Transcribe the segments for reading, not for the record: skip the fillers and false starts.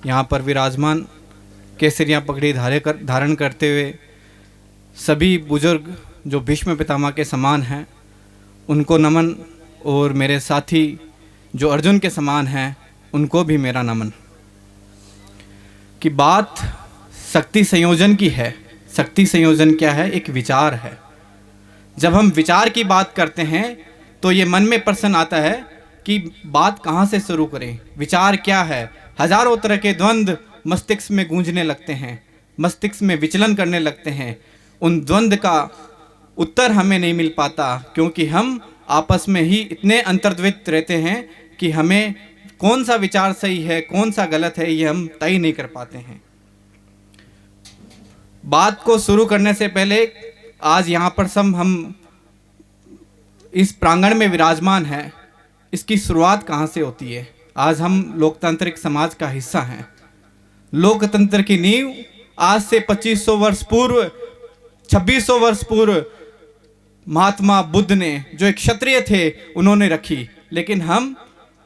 यहाँ पर विराजमान केसरियाँ पगड़ी धारण करते हुए सभी बुजुर्ग जो भीष्म पितामह के समान हैं उनको नमन, और मेरे साथी जो अर्जुन के समान हैं उनको भी मेरा नमन। कि बात शक्ति संयोजन की है। शक्ति संयोजन क्या है? एक विचार है। जब हम विचार की बात करते हैं तो ये मन में प्रश्न आता है कि बात कहाँ से शुरू करें, विचार क्या है। हजारों तरह के द्वंद्व मस्तिष्क में गूंजने लगते हैं, मस्तिष्क में विचलन करने लगते हैं। उन द्वंद्व का उत्तर हमें नहीं मिल पाता क्योंकि हम आपस में ही इतने अंतर्द्वंद्वित रहते हैं कि हमें कौन सा विचार सही है कौन सा गलत है ये हम तय नहीं कर पाते हैं। बात को शुरू करने से पहले आज यहाँ पर सब हम इस प्रांगण में विराजमान हैं, इसकी शुरुआत कहाँ से होती है? आज हम लोकतांत्रिक समाज का हिस्सा हैं। लोकतंत्र की नींव आज से 2500 वर्ष पूर्व, 2600 वर्ष पूर्व महात्मा बुद्ध ने, जो एक क्षत्रिय थे, उन्होंने रखी। लेकिन हम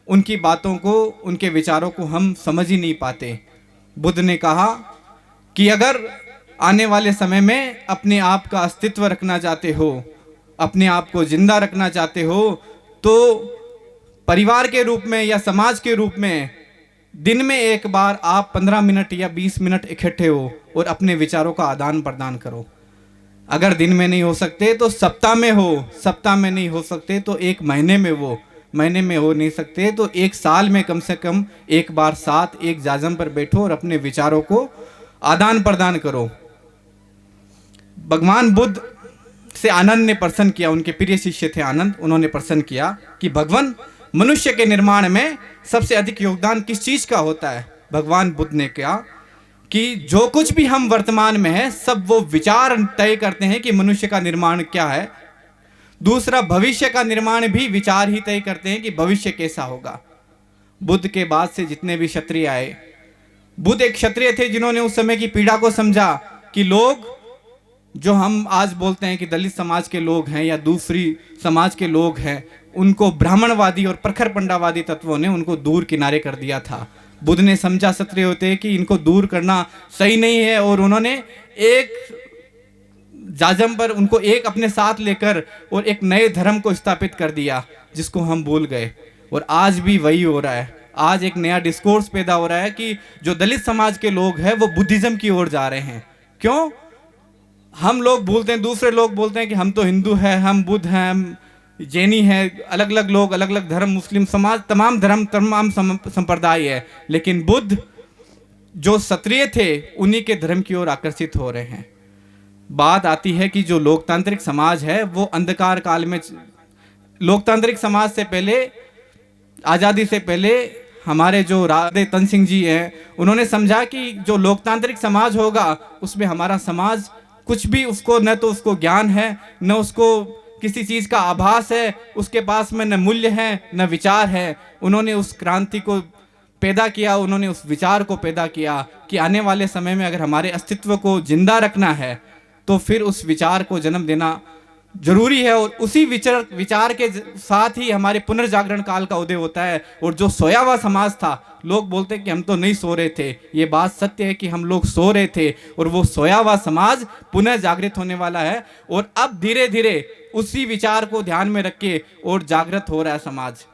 उनकी बातों को, उनके विचारों को हम समझ ही नहीं पाते। बुद्ध ने कहा कि अगर आने वाले समय में अपने आप का अस्तित्व रखना चाहते हो, अपने आप को जिंदा रखना चाहते हो, तो परिवार के रूप में या समाज के रूप में दिन में एक बार आप 15 मिनट या 20 मिनट इकट्ठे हो और अपने विचारों का आदान प्रदान करो। अगर दिन में नहीं हो सकते तो सप्ताह में हो, सप्ताह में नहीं हो सकते तो एक महीने में हो, महीने में हो नहीं सकते तो एक साल में कम से कम एक बार साथ एक जाजम पर बैठो और अपने विचारों को आदान प्रदान करो। भगवान बुद्ध से आनंद ने प्रश्न किया, उनके प्रिय शिष्य थे आनंद, उन्होंने प्रश्न किया कि भगवान, मनुष्य के निर्माण में सबसे अधिक योगदान किस चीज का होता है? भगवान बुद्ध ने कहा कि जो कुछ भी हम वर्तमान में है सब वो विचार तय करते हैं कि मनुष्य का निर्माण क्या है। दूसरा, भविष्य का निर्माण भी विचार ही तय करते हैं कि भविष्य कैसा होगा। बुद्ध के बाद से जितने भी क्षत्रिय आए, बुद्ध एक क्षत्रिय थे जिन्होंने उस समय की पीड़ा को समझा कि लोग जो हम आज बोलते हैं कि दलित समाज के लोग हैं या दूसरी समाज के लोग हैं, उनको ब्राह्मणवादी और प्रखर पंडावादी तत्वों ने उनको दूर किनारे कर दिया था। बुद्ध ने समझा क्षत्रिय होते कि इनको दूर करना सही नहीं है और उन्होंने एक जाजम पर उनको एक अपने साथ लेकर और एक नए धर्म को स्थापित कर दिया जिसको हम भूल गए। और आज भी वही हो रहा है। आज एक नया डिस्कोर्स पैदा हो रहा है कि जो दलित समाज के लोग हैं वो बुद्धिज्म की ओर जा रहे हैं। क्यों? हम लोग भूलते हैं, दूसरे लोग बोलते हैं कि हम तो हिंदू हैं, हम बुद्ध हैं, हम जैनी हैं, अलग अलग लोग, अलग अलग धर्म, मुस्लिम समाज, तमाम धर्म, तमाम संप्रदाय है। लेकिन बुद्ध जो क्षत्रिय थे उन्हीं के धर्म की ओर आकर्षित हो रहे हैं। बात आती है कि जो लोकतांत्रिक समाज है वो अंधकार काल में, लोकतांत्रिक समाज से पहले, आज़ादी से पहले हमारे जो राधे तन सिंह जी हैं उन्होंने समझा कि जो लोकतांत्रिक समाज होगा उसमें हमारा समाज कुछ भी, उसको न तो उसको ज्ञान है, न उसको किसी चीज़ का आभास है, उसके पास में न मूल्य है न विचार है। उन्होंने उस क्रांति को पैदा किया, उन्होंने उस विचार को पैदा किया कि आने वाले समय में अगर हमारे अस्तित्व को जिंदा रखना है तो फिर उस विचार को जन्म देना जरूरी है। और उसी विचार के साथ ही हमारे पुनर्जागरण काल का उदय होता है। और जो सोया हुआ समाज था, लोग बोलते कि हम तो नहीं सो रहे थे, ये बात सत्य है कि हम लोग सो रहे थे और वो सोया हुआ समाज पुनः जागृत होने वाला है। और अब धीरे धीरे उसी विचार को ध्यान में रख के और जागृत हो रहा है समाज,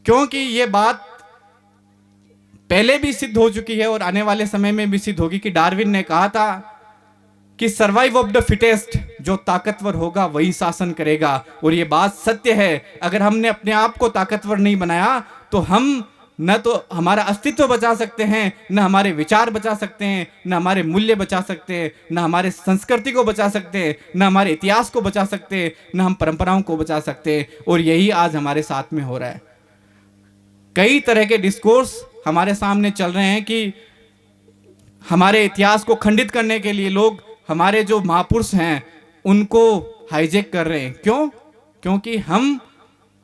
क्योंकि ये बात पहले भी सिद्ध हो चुकी है और आने वाले समय में भी सिद्ध होगी कि डार्विन ने कहा था कि सर्वाइव ऑफ द फिटेस्ट, जो ताकतवर होगा वही शासन करेगा। और ये बात सत्य है। अगर हमने अपने आप को ताकतवर नहीं बनाया तो हम न तो हमारा अस्तित्व बचा सकते हैं, न हमारे विचार बचा सकते हैं, न हमारे मूल्य बचा सकते हैं, न हमारे संस्कृति को बचा सकते हैं, न हमारे इतिहास को बचा सकते हैं, न हम परंपराओं को बचा सकते हैं। और यही आज हमारे साथ में हो रहा है। कई तरह के डिस्कोर्स हमारे सामने चल रहे हैं कि हमारे इतिहास को खंडित करने के लिए लोग हमारे जो महापुरुष हैं उनको हाईजैक कर रहे हैं। क्यों? क्योंकि हम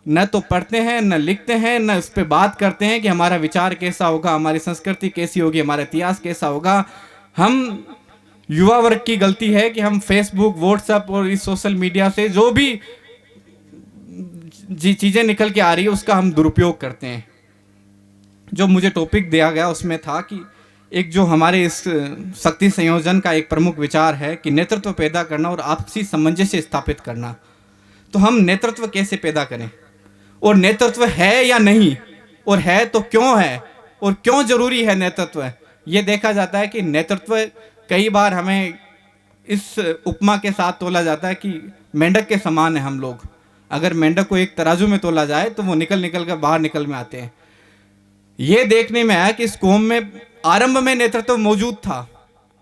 न तो पढ़ते हैं, न लिखते हैं, न उस पर बात करते हैं कि हमारा विचार कैसा होगा, हमारी संस्कृति कैसी होगी, हमारा इतिहास कैसा होगा। हम युवा वर्ग की गलती है कि हम फेसबुक, व्हाट्सएप और इस सोशल मीडिया से जो भी चीज़ें निकल के आ रही है उसका हम दुरुपयोग करते हैं। जो मुझे टॉपिक दिया गया उसमें था कि एक जो हमारे इस शक्ति संयोजन का एक प्रमुख विचार है कि नेतृत्व पैदा करना और आपसी सामंजस्य स्थापित करना। तो हम नेतृत्व कैसे पैदा करें, और नेतृत्व है या नहीं, और है तो क्यों है, और क्यों जरूरी है नेतृत्व। ये देखा जाता है कि नेतृत्व कई बार हमें इस उपमा के साथ तोला जाता है कि मेंढक के समान है हम लोग। अगर मेंढक को एक तराजू में तोला जाए तो वो निकल कर बाहर निकल में आते हैं। ये देखने में आया कि इस कौम में आरंभ में नेतृत्व मौजूद था।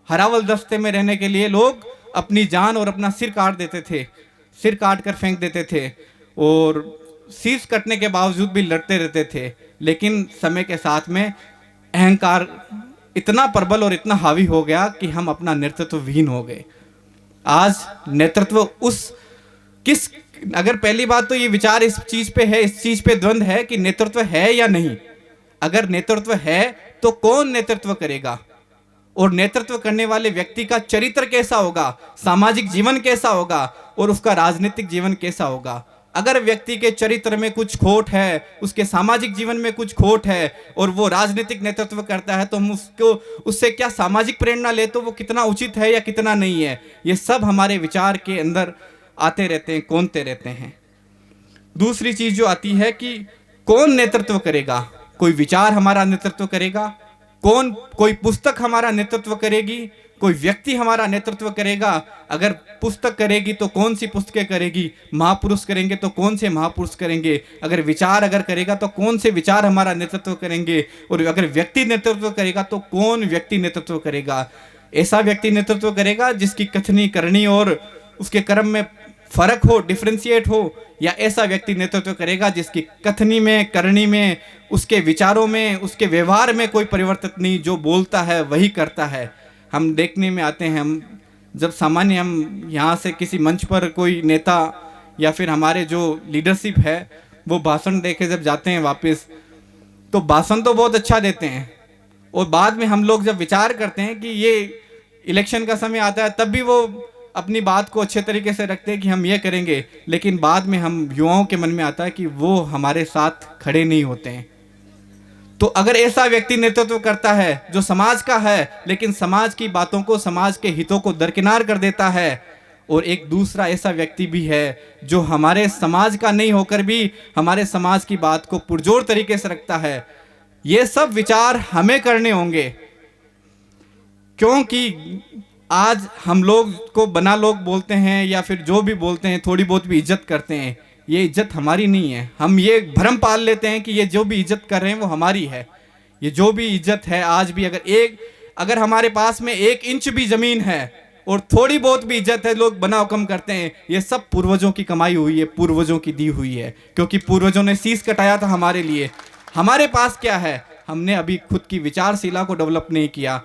हरावल दस्ते में रहने के लिए लोग अपनी जान और अपना सिर काट देते थे, सिर काट कर फेंक देते थे, और शीश कटने के बावजूद भी लड़ते रहते थे। लेकिन समय के साथ में अहंकार इतना प्रबल और इतना हावी हो गया कि हम अपना नेतृत्व विहीन हो गए। आज नेतृत्व अगर पहली बात तो ये विचार इस चीज पे है, इस चीज पे द्वंद्व है कि नेतृत्व है या नहीं। अगर नेतृत्व है तो कौन नेतृत्व करेगा, और नेतृत्व करने वाले व्यक्ति का चरित्र कैसा होगा, सामाजिक जीवन कैसा होगा, और उसका राजनीतिक जीवन कैसा होगा। अगर व्यक्ति के चरित्र में कुछ खोट है, उसके सामाजिक जीवन में कुछ खोट है, और वो राजनीतिक नेतृत्व करता है, तो हम उससे क्या सामाजिक प्रेरणा ले, तो वो कितना उचित है या कितना नहीं है। ये सब हमारे विचार के अंदर आते रहते हैं, कौनते रहते हैं। दूसरी चीज जो आती है कि कौन नेतृत्व करेगा। कोई विचार हमारा नेतृत्व करेगा, कोई पुस्तक हमारा नेतृत्व करेगी, कोई व्यक्ति हमारा नेतृत्व करेगा। अगर पुस्तक करेगी तो कौन सी पुस्तकें करेगी, महापुरुष करेंगे तो कौन से महापुरुष करेंगे, अगर विचार करेगा तो कौन से विचार हमारा नेतृत्व करेंगे, और अगर व्यक्ति नेतृत्व करेगा तो कौन व्यक्ति नेतृत्व करेगा। ऐसा व्यक्ति नेतृत्व करेगा जिसकी कथनी करनी और उसके कर्म में फर्क हो, डिफ्रेंशिएट हो, या ऐसा व्यक्ति नेतृत्व करेगा जिसकी कथनी में, करनी में, उसके विचारों में, उसके व्यवहार में कोई परिवर्तन नहीं, जो बोलता है वही करता है। हम देखने में आते हैं, हम जब सामान्य हम यहाँ से किसी मंच पर कोई नेता या फिर हमारे जो लीडरशिप है वो भाषण देके जब जाते हैं वापस, तो भाषण तो बहुत अच्छा देते हैं, और बाद में हम लोग जब विचार करते हैं कि ये इलेक्शन का समय आता है, तब भी वो अपनी बात को अच्छे तरीके से रखते हैं कि हम ये करेंगे, लेकिन बाद में हम युवाओं के मन में आता है कि वो हमारे साथ खड़े नहीं होते हैं। तो अगर ऐसा व्यक्ति नेतृत्व करता है जो समाज का है, लेकिन समाज की बातों को, समाज के हितों को दरकिनार कर देता है, और एक दूसरा ऐसा व्यक्ति भी है जो हमारे समाज का नहीं होकर भी हमारे समाज की बात को पुरजोर तरीके से रखता है, ये सब विचार हमें करने होंगे। क्योंकि आज हम लोग को बना लोग बोलते हैं या फिर जो भी बोलते हैं, थोड़ी बहुत भी इज्जत करते हैं, ये इज्जत हमारी नहीं है। हम ये भ्रम पाल लेते हैं कि ये जो भी इज्जत कर रहे हैं वो हमारी है। ये जो भी इज्जत है, आज भी अगर हमारे पास में 1 इंच भी जमीन है और थोड़ी बहुत भी इज्जत है, लोग बना हुक्म करते हैं, ये सब पूर्वजों की कमाई हुई है, पूर्वजों की दी हुई है, क्योंकि पूर्वजों ने शीश कटाया था हमारे लिए। हमारे पास क्या है, हमने अभी खुद की विचारशीला को डेवलप नहीं किया,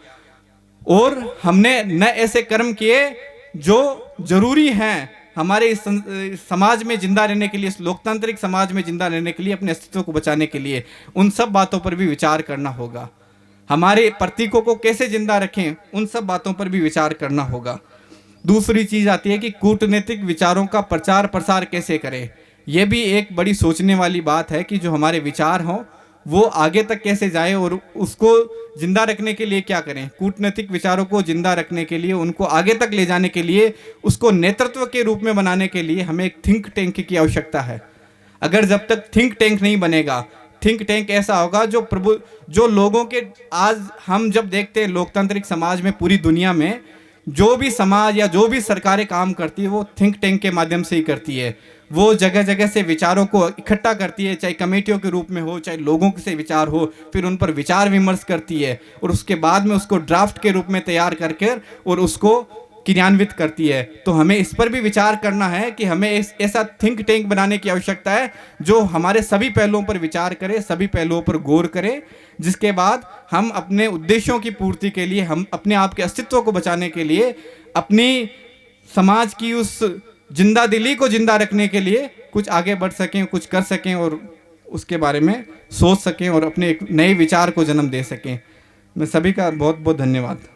और हमने न ऐसे कर्म किए जो जरूरी हैं हमारे इस समाज में जिंदा रहने के लिए, इस लोकतांत्रिक समाज में जिंदा रहने के लिए, अपने अस्तित्व को बचाने के लिए। उन सब बातों पर भी विचार करना होगा। हमारे प्रतीकों को कैसे जिंदा रखें, उन सब बातों पर भी विचार करना होगा। दूसरी चीज आती है कि कूटनीतिक विचारों का प्रचार प्रसार कैसे करें। यह भी एक बड़ी सोचने वाली बात है कि जो हमारे विचार हों वो आगे तक कैसे जाए, और उसको जिंदा रखने के लिए क्या करें। कूटनीतिक विचारों को जिंदा रखने के लिए, उनको आगे तक ले जाने के लिए, उसको नेतृत्व के रूप में बनाने के लिए हमें एक थिंक टैंक की आवश्यकता है। अगर जब तक थिंक टैंक नहीं बनेगा, थिंक टैंक ऐसा होगा जो लोगों के, आज हम जब देखते हैं लोकतांत्रिक समाज में, पूरी दुनिया में जो भी समाज या जो भी सरकारें काम करती है वो थिंक टैंक के माध्यम से ही करती है। वो जगह जगह से विचारों को इकट्ठा करती है, चाहे कमेटियों के रूप में हो, चाहे लोगों से विचार हो, फिर उन पर विचार विमर्श करती है, और उसके बाद में उसको ड्राफ्ट के रूप में तैयार करके और उसको क्रियान्वित करती है। तो हमें इस पर भी विचार करना है कि हमें ऐसा थिंक टैंक बनाने की आवश्यकता है जो हमारे सभी पहलुओं पर विचार करे, सभी पहलुओं पर गौर करे, जिसके बाद हम अपने उद्देश्यों की पूर्ति के लिए, हम अपने आप के अस्तित्व को बचाने के लिए, अपनी समाज की उस जिंदा दिली को जिंदा रखने के लिए कुछ आगे बढ़ सकें, कुछ कर सकें, और उसके बारे में सोच सकें, और अपने एक नए विचार को जन्म दे सकें। मैं सभी का बहुत बहुत धन्यवाद।